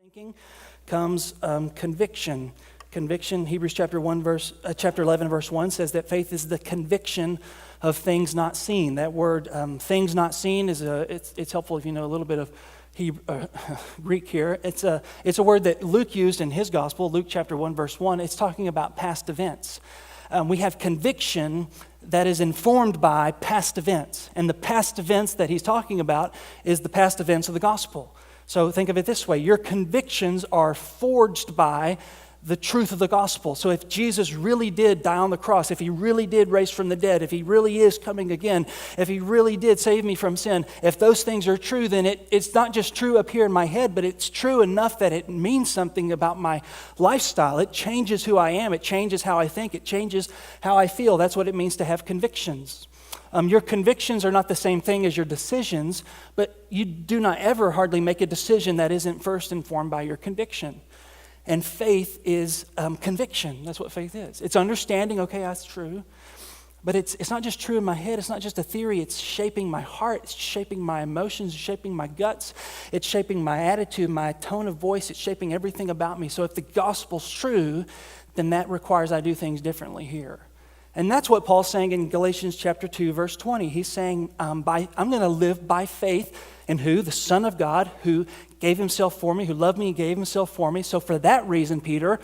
Thinking comes conviction. Conviction, Hebrews chapter 11, verse 1 says that faith is the conviction of things not seen. That word, things not seen, it's helpful if you know a little bit of Greek here. It's a word that Luke used in his gospel, Luke chapter 1, verse 1. It's talking about past events. We have conviction that is informed by past events. And the past events that he's talking about is the past events of the gospel. So think of it this way. Your convictions are forged by the truth of the gospel. So if Jesus really did die on the cross, if he really did raise from the dead, if he really is coming again, if he really did save me from sin, if those things are true, then it's not just true up here in my head, but it's true enough that it means something about my lifestyle. It changes who I am. It changes how I think. It changes how I feel. That's what it means to have convictions. Your convictions are not the same thing as your decisions, but you do not ever hardly make a decision that isn't first informed by your conviction. And faith is conviction. That's what faith is. It's understanding, okay, that's true. But it's not just true in my head. It's not just a theory. It's shaping my heart. It's shaping my emotions. It's shaping my guts. It's shaping my attitude, my tone of voice. It's shaping everything about me. So if the gospel's true, then that requires I do things differently here. And that's what Paul's saying in Galatians chapter 2, verse 20. He's saying, I'm going to live by faith in who? The Son of God, who gave himself for me, who loved me and gave himself for me. So for that reason, Peter,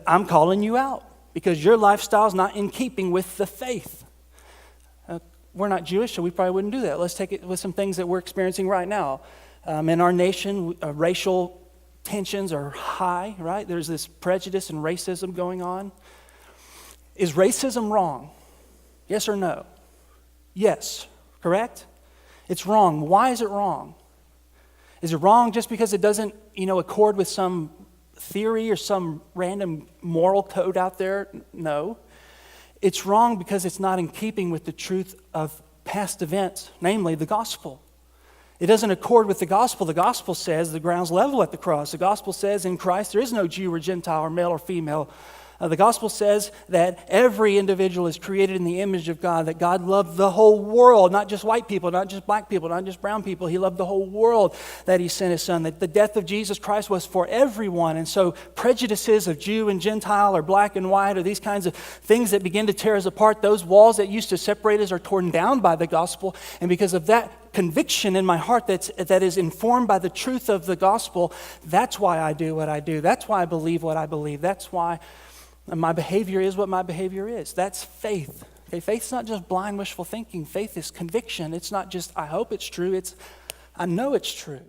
I'm calling you out because your lifestyle is not in keeping with the faith. We're not Jewish, so we probably wouldn't do that. Let's take it with some things that we're experiencing right now. In our nation, racial tensions are high, right? There's this prejudice and racism going on. Is racism wrong? Yes or no? Yes, correct? It's wrong. Why is it wrong? Is it wrong just because it doesn't, accord with some theory or some random moral code out there? No. It's wrong because it's not in keeping with the truth of past events, namely the gospel. It doesn't accord with the gospel. The gospel says the ground's level at the cross. The gospel says in Christ there is no Jew or Gentile or male or female. The gospel says that every individual is created in the image of God, that God loved the whole world, not just white people, not just black people, not just brown people. He loved the whole world, that he sent his son, that the death of Jesus Christ was for everyone. And so prejudices of Jew and Gentile or black and white or these kinds of things that begin to tear us apart, those walls that used to separate us are torn down by the gospel. And because of that conviction in my heart that is informed by the truth of the gospel, that's why I do what I do. That's why I believe what I believe. That's why my behavior is what my behavior is. That's faith. Okay, faith's not just blind wishful thinking. Faith is conviction. It's not just I hope it's true. It's I know it's true.